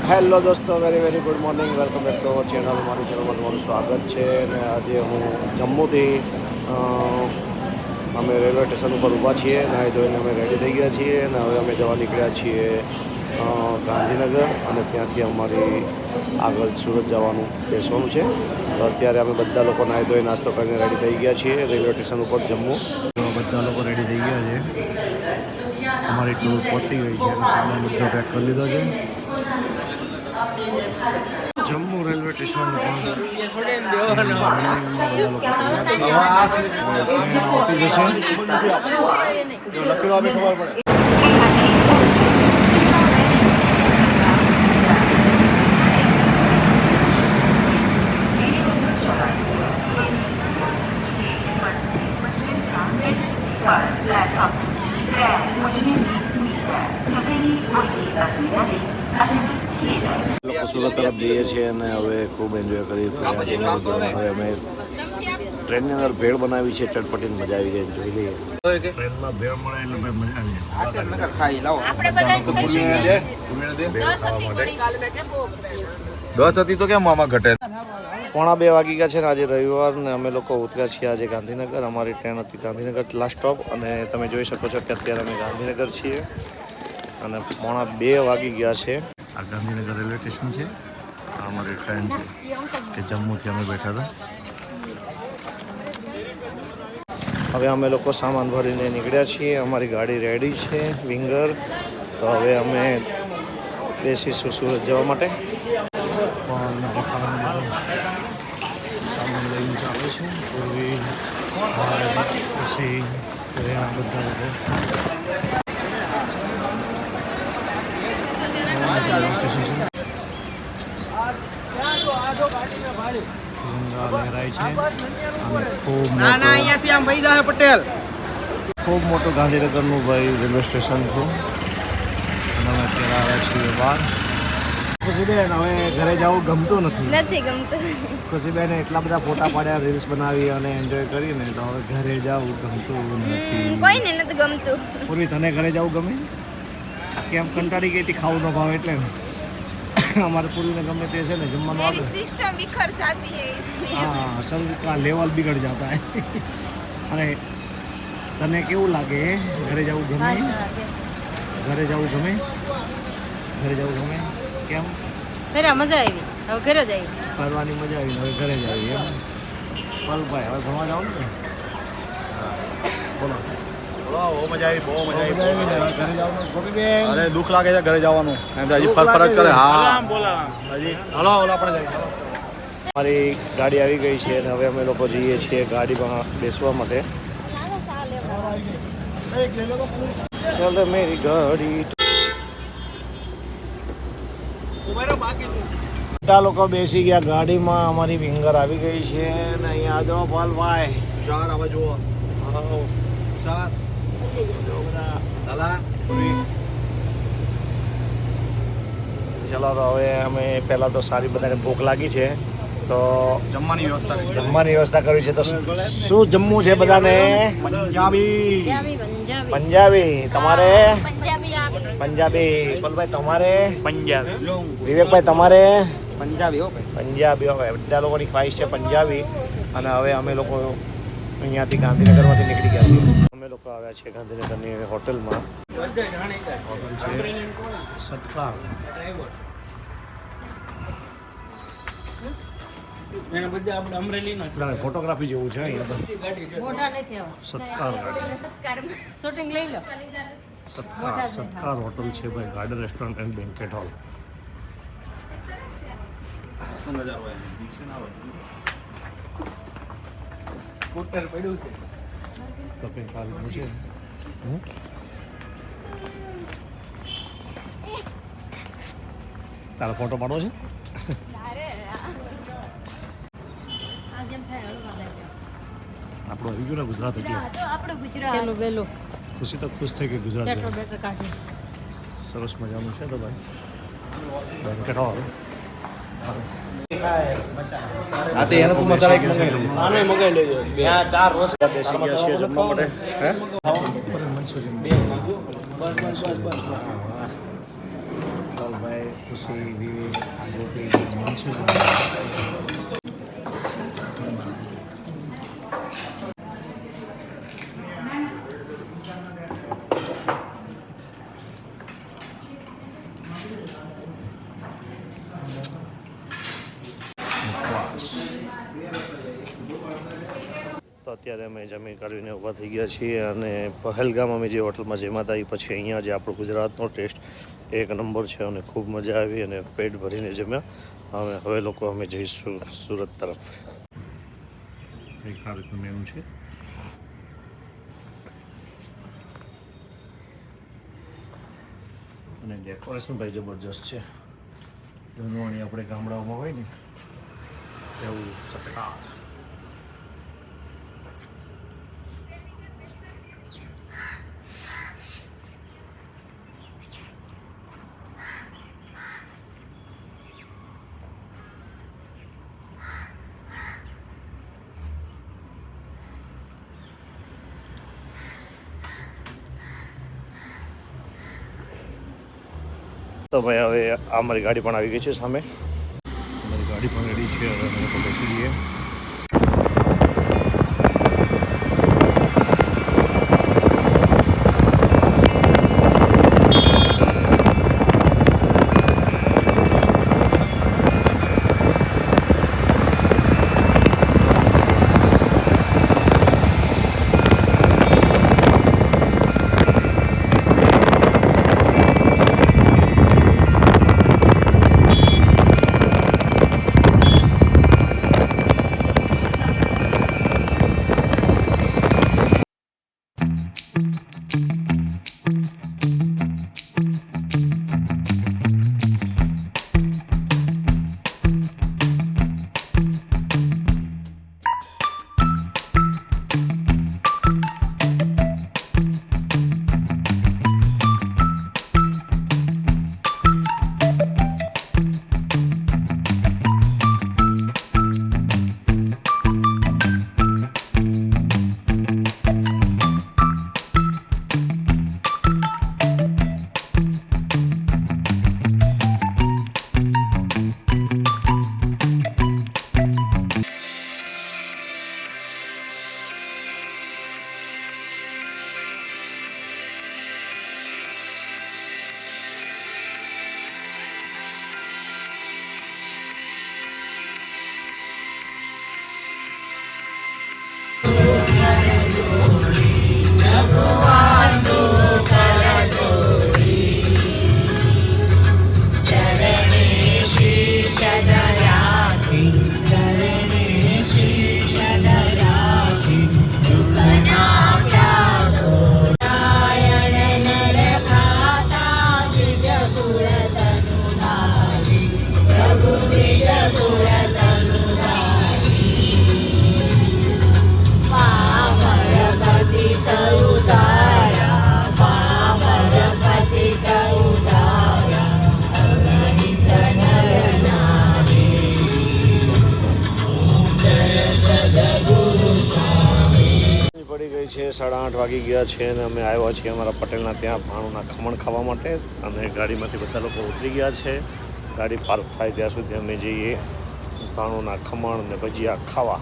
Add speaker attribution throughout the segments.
Speaker 1: Hello દોસ્તો, very good morning. Welcome back to our channel. મારી ચેનલમાં તમારું સ્વાગત છે. અને આજે હું જમ્મુથી અમે રેલવે સ્ટેશન ઉપર ઊભા છીએ. નાહી ધોઈને અમે રેડી થઈ ગયા છીએ અને હવે અમે જવા નીકળ્યા છીએ ગાંધીનગર, અને ત્યાંથી અમારી આગળ સુરત જવાનું બેસવાનું છે. તો અત્યારે અમે બધા લોકો નાહી ધોઈ નાસ્તો કરીને રેડી થઈ ગયા છીએ રેલવે સ્ટેશન ઉપર જમ્મુ. બધા લોકો રેડી થઈ ગયા છે. અમારી ટૂર પહોંચી ગઈ છે અને સામાન બધો પેક કરી લીધો છે. જમ્મુ રેલવે સ્ટેશન લોકો સુરત તરફ જઈએ છીએ અને હવે ખૂબ એન્જોય કરી રહ્યા છીએ. હવે અમે ટ્રેનની અંદર ભેળ બનાવી છે, ચટપટીને મજા આવી ગઈ. જોઈ લઈએ. ટ્રેનમાં ભેળ મળે એટલે મજા આવી
Speaker 2: જાય. તો કેમ મામા ઘટે?
Speaker 1: 1:45 વાગી ગયા છે ને આજે રવિવાર, ને અમે લોકો ઉતર્યા છીએ આજે ગાંધીનગર. અમારી ટ્રેન હતી ગાંધીનગર લાસ્ટ સ્ટોપ, અને તમે જોઈ શકો છો કે અત્યારે અમે ગાંધીનગર છીએ અને 1:45 વાગી ગયા છે. આ ગાંધીનગર રેલવે સ્ટેશન છે. આ અમારી ટ્રેન છે કે જમ્મુથી અમે બેઠા હતા. હવે અમે લોકો સામાન ભરીને નીકળ્યા છીએ. અમારી ગાડી રેડી છે, વિંગર. તો હવે અમે બેસીશું સુરત જવા માટે. સામાન લઈને ચાલે છે પૂર્વી પછી બધા લોકો ખૂબ મોટું ગાંધીનગરનું ભાઈ રેલવે સ્ટેશન છે. અને અમે અત્યારે આવ્યા છીએ બહાર. ખુશીબેન, હવે ઘરે જવું ગમતું નથી. ખુશીબેન એટલા બધા ફોટા પાડ્યા, રીલ્સ બનાવી અને એન્જોય કરીને, તો હવે ઘરે જવું ગમતું નથી.
Speaker 3: કોઈને નથી ગમતું.
Speaker 1: પૂર્વી, તને ઘરે જવું ગમે? કેમ? કંટાળી ગઈ હતી ખાવું ન ભાવે એટલે? અમારે પૂરીને ગમે તે છે ને જમવાનું આવે.
Speaker 3: સિસ્ટમ વિખર જાતી હે इसलिए.
Speaker 1: हाँ, असल का लेवल बिगड़ जाता है. અને તને કેવું લાગે? ઘરે જવું ગમે? ઘરે જવું ગમે? ઘરે જવું ગમે? કેમ?
Speaker 3: ઘરે મજા આવી. હવે ઘરે જ આવી.
Speaker 1: ફરવાની મજા આવી, હવે ઘરે જ આવી એમ? પલભાઈ, હવે ભણવા જાવ ને? બોલો.
Speaker 2: બહુ મજા આવી, બહુ મજા આવી.
Speaker 1: ઘરે જવાનું ગોપીબેન?
Speaker 2: અરે દુઃખ લાગે છે ઘરે જવાનું. એમ તો હજી ફરજ કરે. હા હજી હલો આપણે જઈએ.
Speaker 1: અમારી ગાડી આવી ગઈ છે અને હવે અમે લોકો જઈએ છીએ ગાડીમાં બેસવા માટે. ચાલ મેરી ગાડી. બધા લોકો બેસી ગયા ગાડીમાં. અમારી વિંગર આવી ગઈ છે ને અહીંયા જો પાલભાઈ.
Speaker 2: ચાર હવે જુઓ. ચાર
Speaker 1: ચલો તો હવે અમે પહેલાં તો સારી બધાને ભૂખ લાગી છે, તો
Speaker 2: જમવાની
Speaker 1: વ્યવસ્થા કરવી છે. તો શું જમવું છે બધાને?
Speaker 2: પંજાબી.
Speaker 1: પંજાબી. તમારે?
Speaker 3: પંજાબી.
Speaker 1: પલભાઈ તમારે? પંજાબી. વિવેકભાઈ તમારે?
Speaker 2: પંજાબી.
Speaker 1: પંજાબી. હવે બધા લોકોની ખ્વાહિશ છે પંજાબી. અને હવે અમે લોકો અહીંયાથી ગાંધીનગરમાંથી નીકળી ગયા છીએ. અમે લોકો આવ્યા છીએ ગાંધીનગરની હોટલમાં. હોટલ છે સત્કાર. ફોટોગ્રાફી જેવું છે અહીંયા. સત્કાર ગાડી.
Speaker 3: શૂટિંગ લઈ લો.
Speaker 1: સત્કાર હોટલ છે ભાઈ. Garden restaurant and banquet hall.
Speaker 2: Scooter પડ્યું છે
Speaker 1: તો કંઈક આ રીતનું છે. તારો ફોટો પાડવો છે? આપણું આવી ગયું ને ગુજરાત એટલે.
Speaker 3: ચાલો બેલો.
Speaker 1: ખુશી તો ખુશ થઈ ગઈ ગુજરાત. સરસ મજાનું છે તો ભાઈ બેન્કેટ હોલ.
Speaker 2: હા તે એને તું મસાલા એક મંગાવી લેજો.
Speaker 4: આને મંગાવી લેજો.
Speaker 2: ત્યાં ચાર રોસ
Speaker 1: બેસી ગયા છીએ જમવા માટે. હે
Speaker 4: બસ બસ બસ બસ.
Speaker 1: ભાઈ ખુશી વિવેક ગોપી મનસુખ તો અત્યારે અમે જમી કાઢીને ઊભા થઈ ગયા છીએ અને પહેલગામ અમે જે હોટલમાં જમ્યા હતા એ પછી અહીંયા જે આપણો ગુજરાતનો ટેસ્ટ એક નંબર છે અને ખૂબ મજા આવી અને પેટ ભરીને જમ્યા. હવે લોકો અમે જઈશું સુરત તરફ. એક આ રીતનું મેનુ છે. અને ડેકોરેશન ભાઈ જબરજસ્ત છે. જૂનવાણી આપણે ગામડાઓમાં હોય ને એવું સટકા. તો ભાઈ હવે અમારી ગાડી પણ આવી ગઈ છે સામે. અમારી ગાડી પણ રેડી છે. હવે અમે લોકો બેસી જઈએ. પડી ગઈ છે 8:30 વાગી ગયા છે અને અમે આવ્યા છીએ અમારા પટેલના ત્યાં ભાણુના ખમણ ખાવા માટે. અને ગાડીમાંથી બધા લોકો ઉતરી ગયા છે. ગાડી પાર્ક થાય ત્યાં સુધી અમે જઈએ ભાણુના ખમણ ને ભજીયા ખાવા.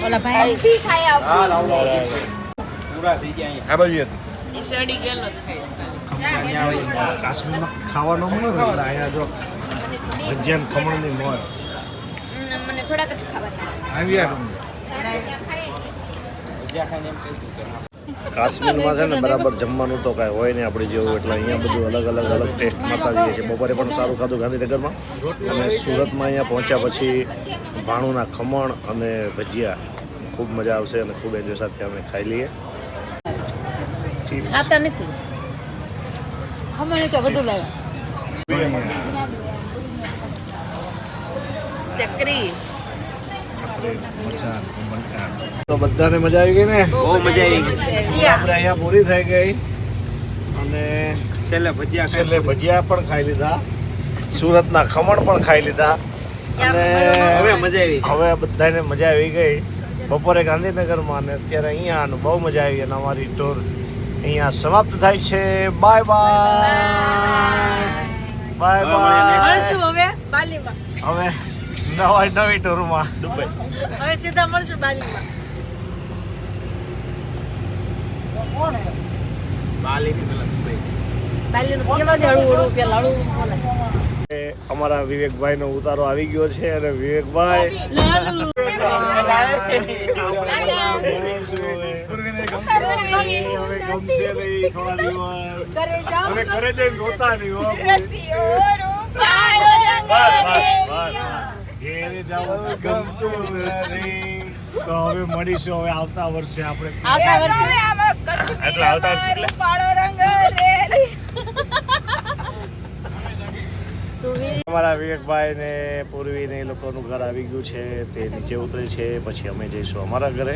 Speaker 3: ઓલા ભાઈ બી ખાઈ આવ.
Speaker 2: પૂરા થઈ ગયા આ બાજુ
Speaker 3: એ સડી ગયેલો છે.
Speaker 1: કાશ્મીરમાં ખાવાનો મળે ને એટલે અહીંયા જો ભજીયા ખમણની મોર.
Speaker 3: મને થોડાક જ ખાવાના.
Speaker 1: કાશ્મીરમાં છે ને બરાબર જમવાનું તો કાંઈ હોય નહીં આપણે જેવું. એટલે અહીંયા બધું અલગ અલગ ટેસ્ટમાં ખાઈએ છીએ. બપોરે પણ સારું ખાધું ગાંધીનગરમાં. અને સુરતમાં અહીંયા પહોંચ્યા પછી ભાણુના ખમણ અને ભજીયા ખૂબ મજા આવશે અને ખૂબ એન્જોય સાથે અમે ખાઈ લઈએ.
Speaker 3: ખાતા નથી. હમણાં તો બધું લાવ્યા. ચકરી
Speaker 1: તો બધાને મજા આવી ગઈ ને?
Speaker 2: બહુ મજા આવી.
Speaker 1: આપણે અહીંયા પૂરી થઈ ગઈ અને
Speaker 4: છેલ્લે ભજીયા
Speaker 1: છેલ્લે ભજીયા પણ ખાઈ લીધા, સુરતના ખમણ પણ ખાઈ લીધા અને
Speaker 4: હવે મજા આવી.
Speaker 1: હવે બધાને મજા આવી ગઈ. બપોરે ગાંધીનગરમાં અને અત્યારે અહીંયા અને બહુ મજા આવી અને અમારી ટૂર અહીંયા સમાપ્ત થાય છે. Bye bye bye bye.
Speaker 3: મળશું હવે બાલીમાં.
Speaker 1: હવે નવી ટૂરમાં
Speaker 4: દુબઈ.
Speaker 3: હવે સીધા મળશું બાલીમાં.
Speaker 4: બાલીની પેલા દુબઈ.
Speaker 3: બાલીનું કેવા દે હળવું હળવું પેલા હળવું બોલે.
Speaker 1: અમારા વિવેકભાઈનો ઉતારો આવી ગયો છે અને વિવેકભાઈ હવે ગમશે નહીં થોડા દિવસ અને ઘરે જઈને રોતા નહીં હો. ઘેરે જવાનું ગમતું નથી. તો હવે મળીશું હવે આવતા વર્ષે આપણે
Speaker 3: આવતા વર્ષે
Speaker 1: એટલે આવતા વર્ષે એટલે અમારા વિવેકભાઈ ને પૂર્વી ને એ લોકોનું ઘર આવી ગયું છે. તે નીચે ઉતરે છે, પછી અમે જઈશું અમારા ઘરે.